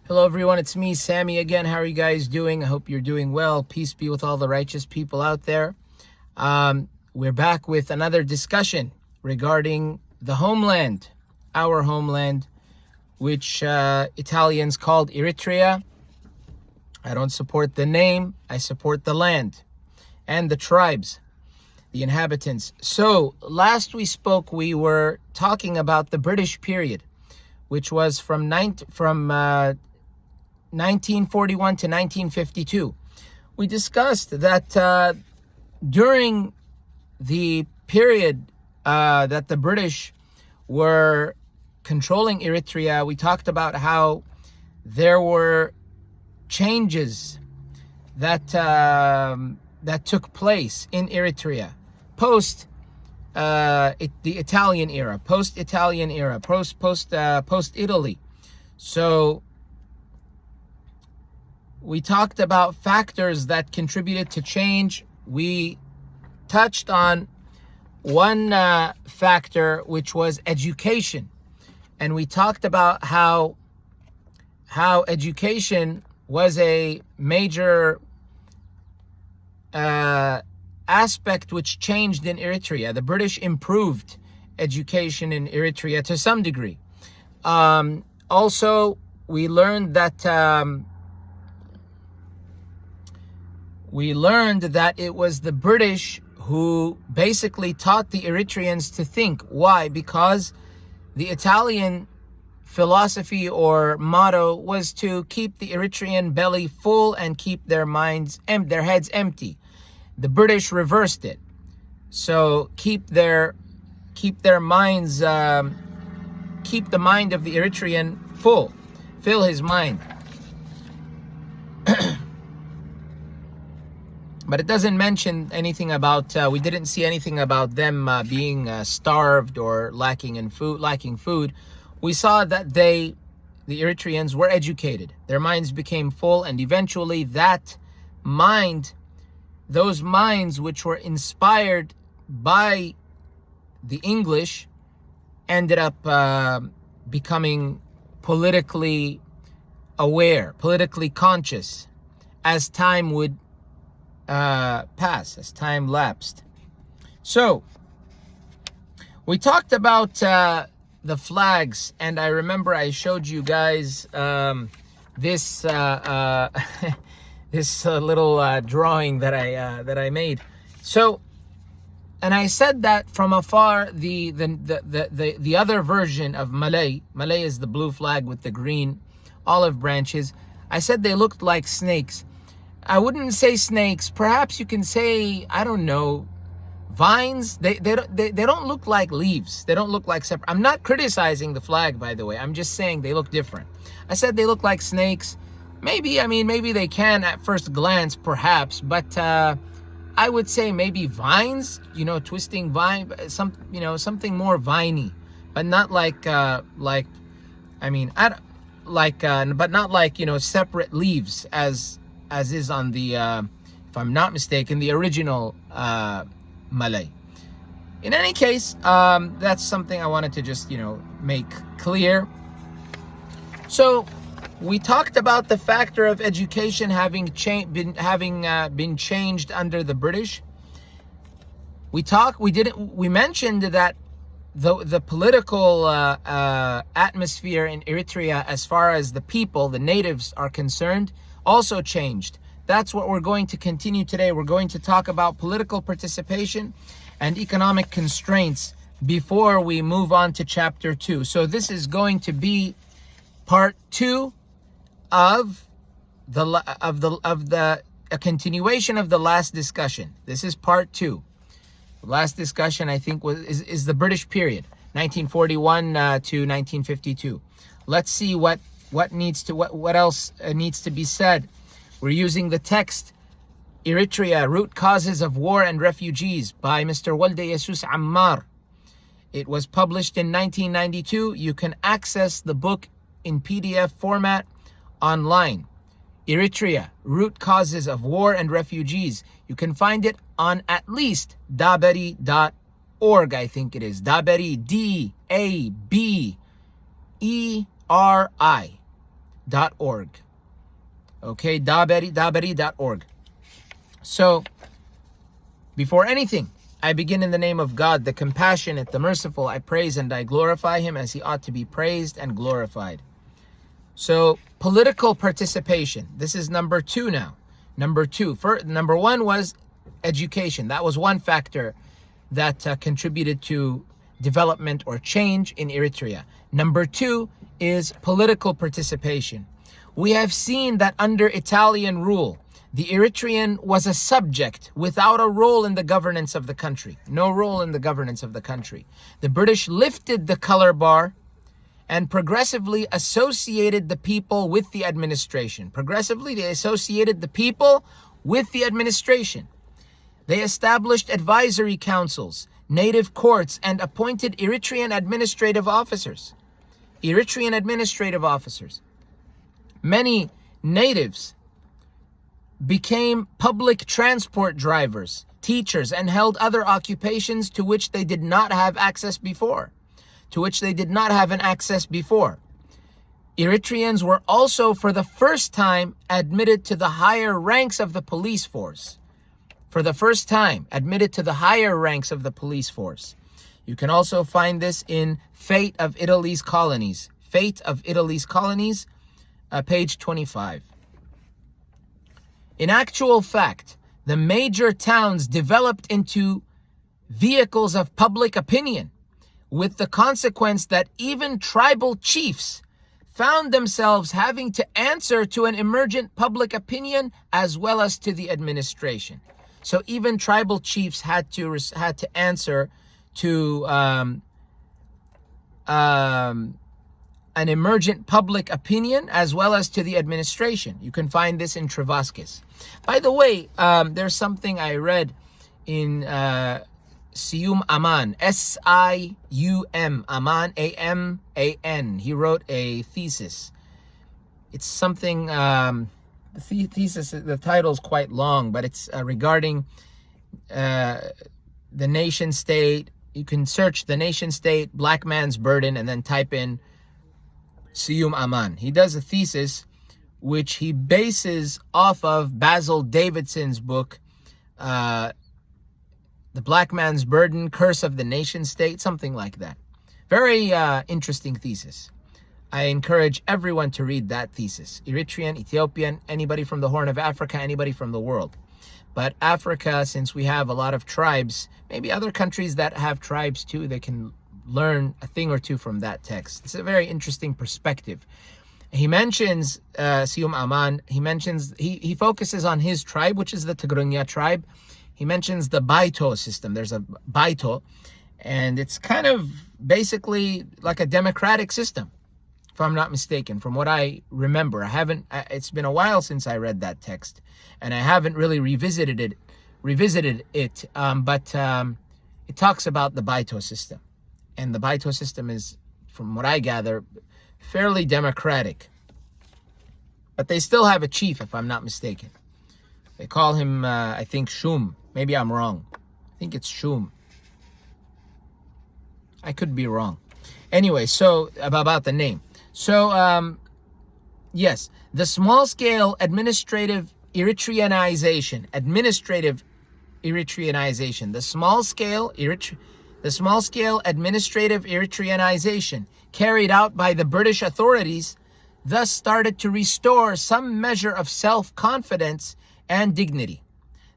Hello everyone, it's me, Sammy again. How are you guys doing? I hope you're doing well. Peace be with all the righteous people out there. We're back with another discussion regarding the homeland, our homeland, which Italians called Eritrea. I don't support the name, I support the land and the tribes, the inhabitants. So last we spoke, we were talking about the British period, which was from 1941 to 1952. We discussed that during the period that the British were controlling Eritrea, we talked about how there were changes that took place in Eritrea post the Italian era, post Italy. So we talked about factors that contributed to change. We touched on one factor, which was education. And we talked about how education was a major aspect which changed in Eritrea. The British improved education in Eritrea to some degree. Also, we learned that it was the British who basically taught the Eritreans to think. Why? Because the Italian philosophy or motto was to keep the Eritrean belly full and keep their heads empty. The British reversed it. So keep the mind of the Eritrean full. Fill his mind. But it doesn't mention anything about, we didn't see anything about them being starved or lacking food. We saw that the Eritreans were educated. Their minds became full, and eventually those minds which were inspired by the English ended up becoming politically aware, politically conscious as time would pass, as time lapsed. So we talked about the flags, and I remember I showed you guys this this little drawing that I made. So, and I said that from afar, the other version of Malay is the blue flag with the green olive branches. I said they looked like snakes. I wouldn't say snakes. Perhaps you can say, I don't know, vines. They don't look like leaves. They don't look like separate. I'm not criticizing the flag, by the way. I'm just saying they look different. I said they look like snakes. Maybe they can at first glance, perhaps, but I would say maybe vines. Twisting vine, something more viney, but not but not like separate leaves as is on the, if I'm not mistaken, the original Malay. In any case, that's something I wanted to just, make clear. So we talked about the factor of education having been changed under the British. We mentioned that the political atmosphere in Eritrea, as far as the people, the natives are concerned, also changed. That's what we're going to continue today. We're going to talk about political participation and economic constraints before we move on to chapter 2. So this is going to be part 2 of a continuation of the last discussion. This is part 2. The last discussion, I think, is the British period, 1941 to 1952. Let's see what else needs to be said. We're using the text Eritrea, Root Causes of War and Refugees by Mr. Walde Jesus Ammar. It was published in 1992. You can access the book in PDF format online. Eritrea, Root Causes of War and Refugees. You can find it on at least daberi.org, I think it is. Daberi, DABERI. Okay, daberi.org. So, before anything, I begin in the name of God, the compassionate, the merciful. I praise and I glorify him as he ought to be praised and glorified. So, political participation. This is number 2 now. Number 2. Number 1 was education. That was one factor that contributed to development or change in Eritrea. Number 2 is political participation. We have seen that under Italian rule, the Eritrean was a subject without a role in the governance of the country. No role in the governance of the country. The British lifted the color bar and progressively associated the people with the administration. Progressively, they associated the people with the administration. They established advisory councils, native courts, and appointed Eritrean administrative officers. Eritrean administrative officers. Many natives became public transport drivers, teachers, and held other occupations to which they did not have access before. Eritreans were also for the first time admitted to the higher ranks of the police force. You can also find this in Fate of Italy's Colonies. Page 25. In actual fact, the major towns developed into vehicles of public opinion, with the consequence that even tribal chiefs found themselves having to answer to an emergent public opinion as well as to the administration. So even tribal chiefs had to answer to an emergent public opinion as well as to the administration. You can find this in Travaskis. By the way, there's something I read in Sium Aman, S-I-U-M, Aman, A-M-A-N. He wrote a thesis. It's something, the thesis, the title's quite long, but it's regarding the nation state. You can search the nation state, black man's burden, and then type in Siyum Aman. He does a thesis which he bases off of Basil Davidson's book, The Black Man's Burden, Curse of the Nation State, something like that. Very interesting thesis. I encourage everyone to read that thesis. Eritrean, Ethiopian, anybody from the Horn of Africa, anybody from the world. But Africa, since we have a lot of tribes, maybe other countries that have tribes too, they can learn a thing or two from that text. It's a very interesting perspective. He mentions Siyum Aman. He focuses on his tribe, which is the Tigrinya tribe. He mentions the Baito system. There's a Baito, and it's kind of basically like a democratic system, if I'm not mistaken, from what I remember. It's been a while since I read that text, and I haven't really revisited it, but it talks about the Baito system. And the Baito system is, from what I gather, fairly democratic. But they still have a chief, if I'm not mistaken. They call him, I think, Shum. Maybe I'm wrong. I think it's Shum. I could be wrong. Anyway, so about the name. So, yes, the small-scale administrative Eritreanization, the small-scale administrative Eritreanization carried out by the British authorities thus started to restore some measure of self-confidence and dignity.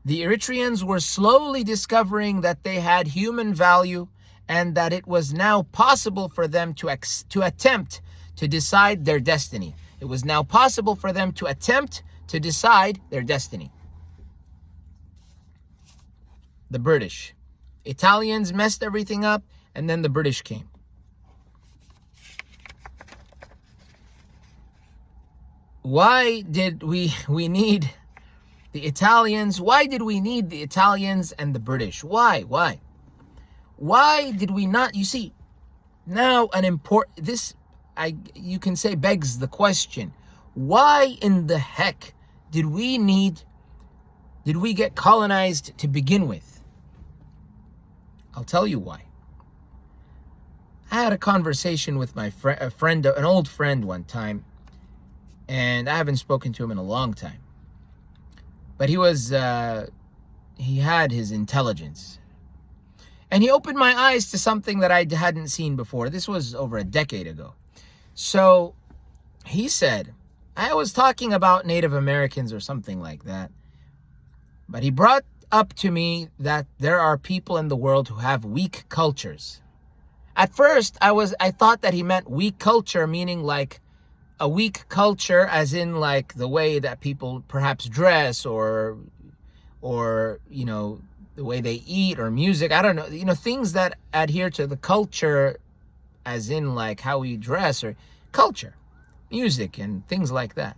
The Eritreans were slowly discovering that they had human value and that it was now possible for them to attempt to decide their destiny. It was now possible for them to attempt to decide their destiny. The British. Italians messed everything up, and then the British came. Why did we need the Italians? Why did we need the Italians and the British? Why? Why did we not? You see, now you can say begs the question. Why in the heck did we get colonized to begin with? I'll tell you why. I had a conversation with my an old friend one time, and I haven't spoken to him in a long time. But he had his intelligence. And he opened my eyes to something that I hadn't seen before. This was over a decade ago. So he said, I was talking about Native Americans or something like that. But he brought up to me that there are people in the world who have weak cultures. At first, I thought that he meant weak culture, meaning like a weak culture as in like the way that people perhaps dress or you know, the way they eat or music. I don't know, you know, things that adhere to the culture as in like how we dress or culture, music and things like that.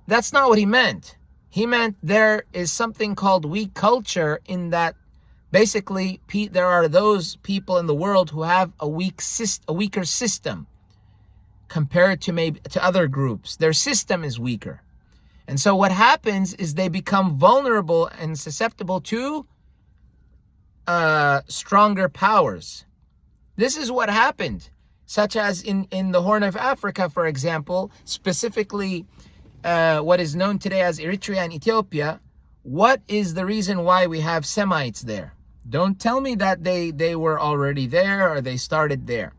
That's not what he meant. He meant there is something called weak culture, in that basically there are those people in the world who have a weaker system compared to maybe to other groups. Their system is weaker. And so what happens is they become vulnerable and susceptible to stronger powers. This is what happened, such as in the Horn of Africa, for example, specifically what is known today as Eritrea and Ethiopia. What is the reason why we have Semites there? Don't tell me that they were already there or they started there.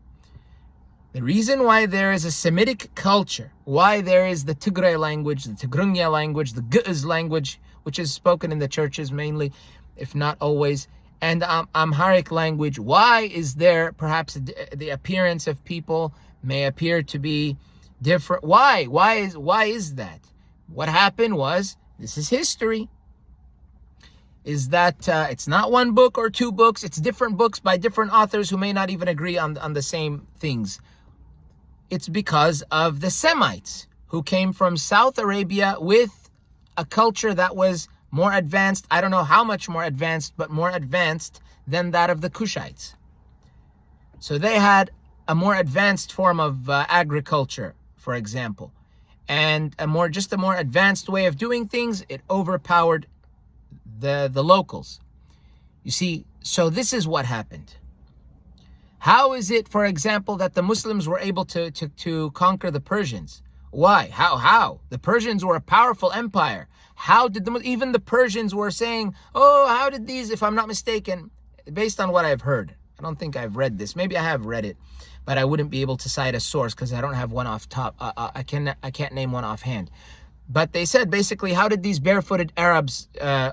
The reason why there is a Semitic culture, why there is the Tigray language, the Tigrinya language, the Ge'ez language, which is spoken in the churches mainly, if not always, and Amharic language, why is there perhaps the appearance of people may appear to be different? Why is that? What happened was, this is history, is that it's not one book or two books, it's different books by different authors who may not even agree on the same things. It's because of the Semites who came from South Arabia with a culture that was more advanced. I don't know how much more advanced, but more advanced than that of the Cushites. So they had a more advanced form of agriculture, for example, and a more advanced way of doing things. It overpowered the locals. You see, so this is what happened. How is it, for example, that the Muslims were able to conquer the Persians? Why? How? The Persians were a powerful empire. How did even the Persians were saying, oh, how did these, if I'm not mistaken, based on what I've heard, I don't think I've read this. Maybe I have read it, but I wouldn't be able to cite a source because I don't have one off top. I can't name one offhand. But they said basically, how did these barefooted Arabs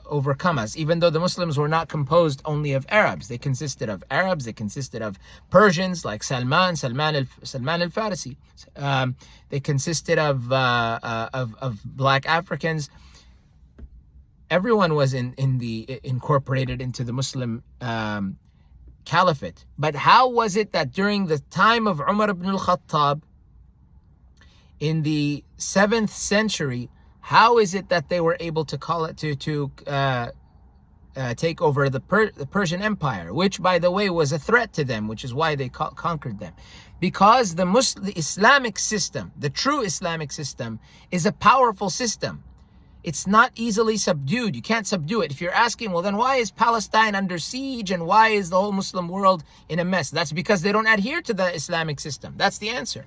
overcome us? Even though the Muslims were not composed only of Arabs, they consisted of Arabs, they consisted of Persians like Salman al-Farisi. They consisted of black Africans. Everyone was incorporated into the Muslim caliphate. But how was it that during the time of Umar ibn al-Khattab, in the 7th century, how is it that they were able to take over the Persian Empire, which, by the way, was a threat to them, which is why they conquered them? Because the Islamic system, the true Islamic system, is a powerful system. It's not easily subdued. You can't subdue it. If you're asking, well, then why is Palestine under siege and why is the whole Muslim world in a mess? That's because they don't adhere to the Islamic system. That's the answer.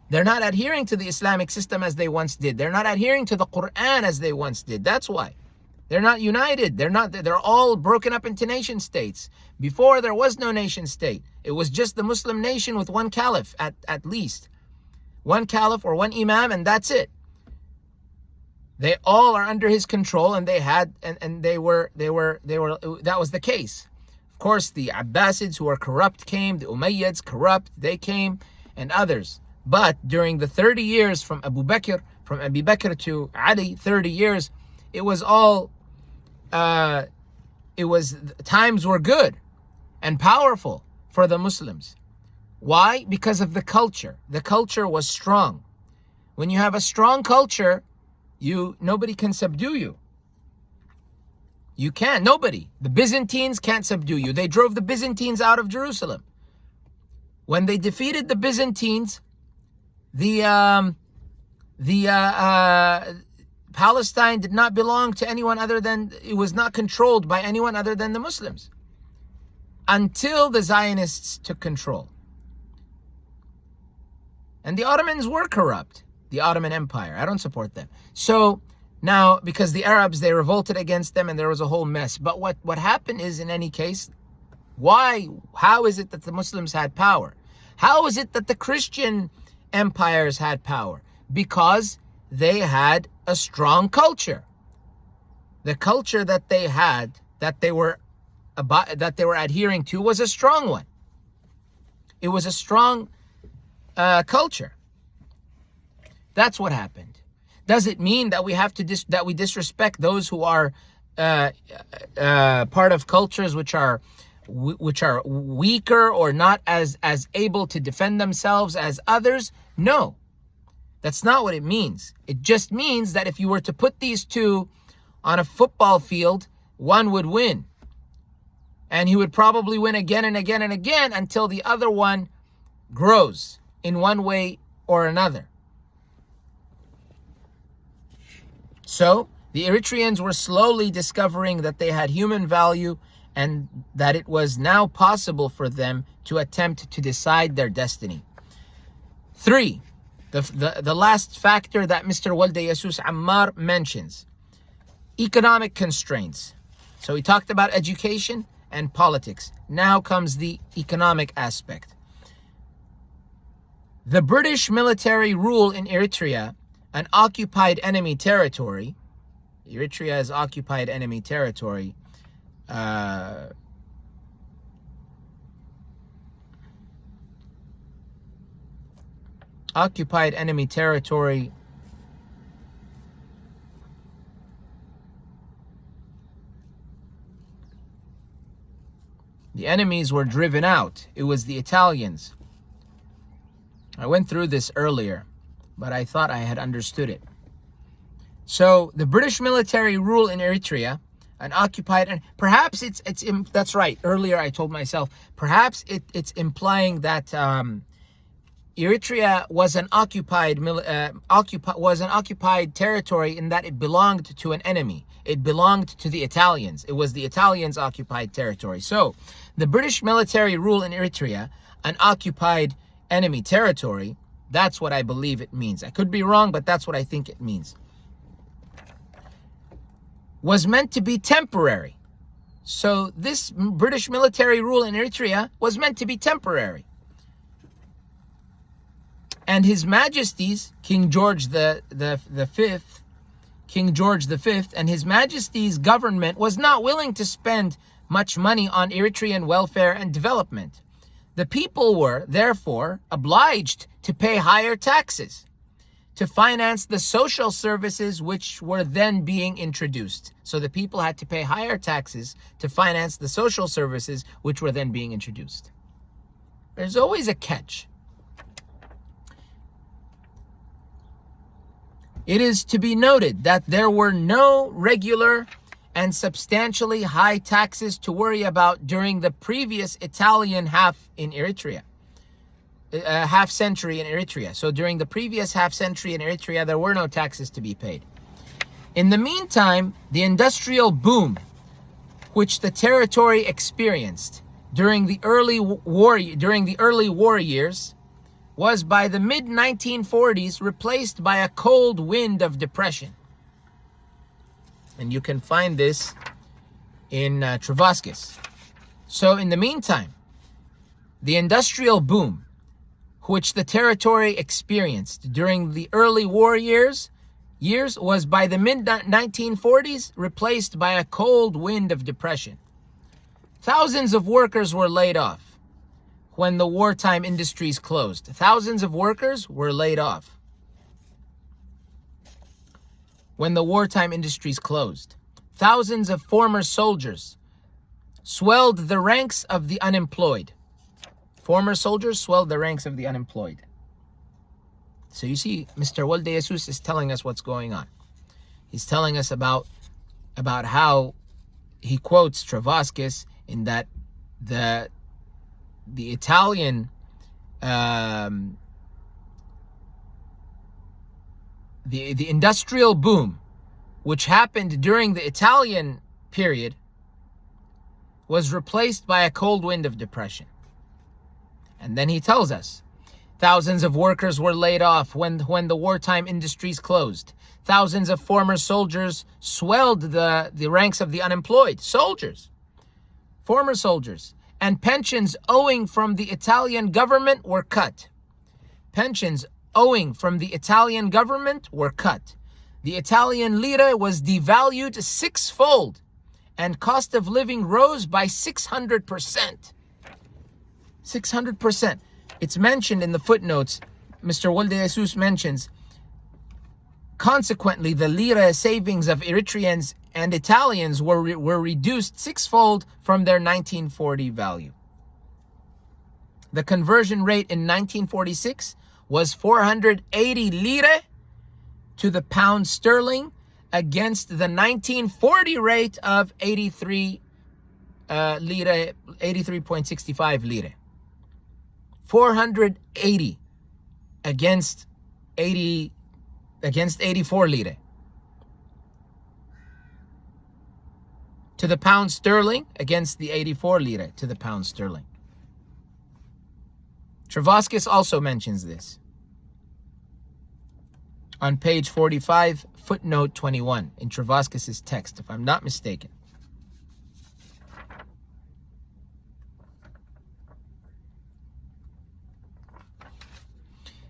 They're not adhering to the Islamic system as they once did. They're not adhering to the Quran as they once did. That's why. They're not united. They're all broken up into nation states. Before, there was no nation state. It was just the Muslim nation with one caliph at least. One caliph or one imam, and that's it. They all are under his control, and that was the case. Of course, the Abbasids, who are corrupt, came. The Umayyads, corrupt, they came, and others. But during the 30 years from Abu Bakr to Ali, 30 years, it was times were good and powerful for the Muslims. Why? Because of the culture. The culture was strong. When you have a strong culture, nobody can subdue you. You can't. Nobody. The Byzantines can't subdue you. They drove the Byzantines out of Jerusalem. When they defeated the Byzantines, Palestine did not belong to anyone other than, it was not controlled by anyone other than the Muslims until the Zionists took control. And the Ottomans were corrupt. the Ottoman Empire. I don't support them. So now, because the Arabs, they revolted against them and there was a whole mess. But what happened is, in any case, how is it that the Muslims had power? How is it that the Christian empires had power? Because they had a strong culture. The culture that they had, that they were adhering to, was a strong one. It was a strong culture. That's what happened. Does it mean that we have to that we disrespect those who are part of cultures which are weaker or not as able to defend themselves as others? No, that's not what it means. It just means that if you were to put these two on a football field, one would win. And he would probably win again and again and again until the other one grows in one way or another. So the Eritreans were slowly discovering that they had human value and that it was now possible for them to attempt to decide their destiny. 3, the last factor that Mr. Walde Jesus Ammar mentions, economic constraints. So he talked about education and politics. Now comes the economic aspect. The British military rule in Eritrea, an occupied enemy territory. Eritrea is occupied enemy territory. Occupied enemy territory. The enemies were driven out. It was the Italians. I went through this earlier, but I thought I had understood it. So the British military rule in Eritrea, an occupied, and perhaps that's right. Earlier I told myself, perhaps it's implying that Eritrea was an occupied territory in that it belonged to an enemy. It belonged to the Italians. It was the Italians' occupied territory. So the British military rule in Eritrea, an occupied enemy territory, that's what I believe it means. I could be wrong, but that's what I think it means. Was meant to be temporary. So this British military rule in Eritrea was meant to be temporary. And His Majesty's King George the Fifth, and His Majesty's government was not willing to spend much money on Eritrean welfare and development. The people were, therefore, obliged to pay higher taxes to finance the social services which were then being introduced. So the people had to pay higher taxes to finance the social services which were then being introduced. There's always a catch. It is to be noted that there were no regular and substantially high taxes to worry about during the previous Italian half century in Eritrea. So during the previous half century in Eritrea, there were no taxes to be paid. In the meantime, the industrial boom which the territory experienced during the early war years was by the mid-1940s replaced by a cold wind of depression. And you can find this in Travaskis. So in the meantime, the industrial boom which the territory experienced during the early war years was by the mid-1940s replaced by a cold wind of depression. Thousands of workers were laid off when the wartime industries closed. Thousands of workers were laid off when the wartime industries closed. Thousands of former soldiers swelled the ranks of the unemployed. Former soldiers swelled the ranks of the unemployed. So you see, Mr. Walde Jesus is telling us what's going on. He's telling us about how he quotes Travaskis in that the Italian the industrial boom which happened during the Italian period was replaced by a cold wind of depression. And then he tells us Thousands of workers were laid off when the wartime industries closed. Thousands of former soldiers swelled the ranks of the unemployed. Soldiers. Former soldiers. And pensions owing from the Italian government were cut. Pensions owing from the Italian government were cut. The Italian lira was devalued sixfold, and cost of living rose by 600%. 600%. It's mentioned in the footnotes. Mr. Walde Jesus mentions, consequently, the lira savings of Eritreans and Italians were reduced sixfold from their 1940 value. The conversion rate in 1946 was 480 lire to the pound sterling against the 1940 rate of 83.65 lire. 480 against 84 lire. To the pound sterling against the 84 lire to the pound sterling. Travaskis also mentions this on page 45, footnote 21 in Travaskis' text, if I'm not mistaken.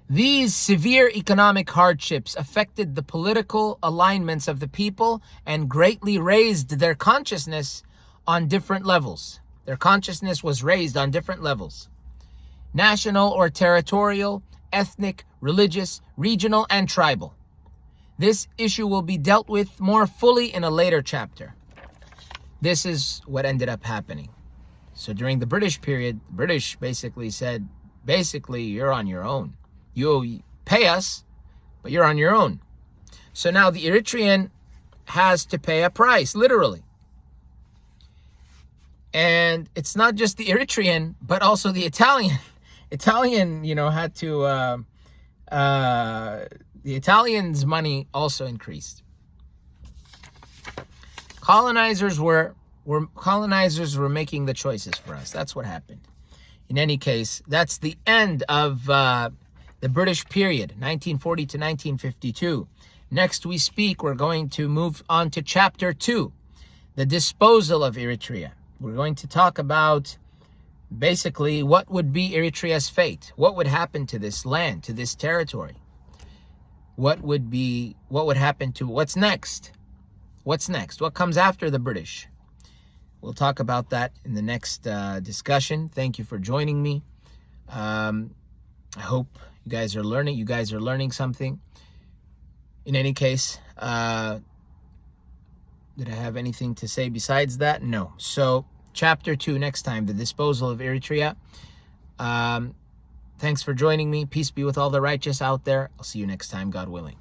These severe economic hardships affected the political alignments of the people and greatly raised their consciousness on different levels. Their consciousness was raised on different levels: national or territorial, ethnic, religious, regional, and tribal. This issue will be dealt with more fully in a later chapter. This is what ended up happening. So during the British period, the British basically said, you're on your own. You pay us, but you're on your own. So now the Eritrean has to pay a price, literally. And it's not just the Eritrean, but also the Italian. Had to, the Italians' money also increased. Colonizers were making the choices for us. That's what happened. In any case, that's the end of the British period, 1940 to 1952. Next we're going to move on to chapter 2, the disposal of Eritrea. We're going to talk about basically what would be Eritrea's fate. What would happen to this land, to this territory? What would happen to what's next? What's next? What comes after the British? We'll talk about that in the next discussion. Thank you for joining me. I hope you guys are learning. You guys are learning something. In any case, did I have anything to say besides that? No. So, chapter 2 next time, the disposal of Eritrea. Thanks for joining me. Peace be with all the righteous out there. I'll see you next time, God willing.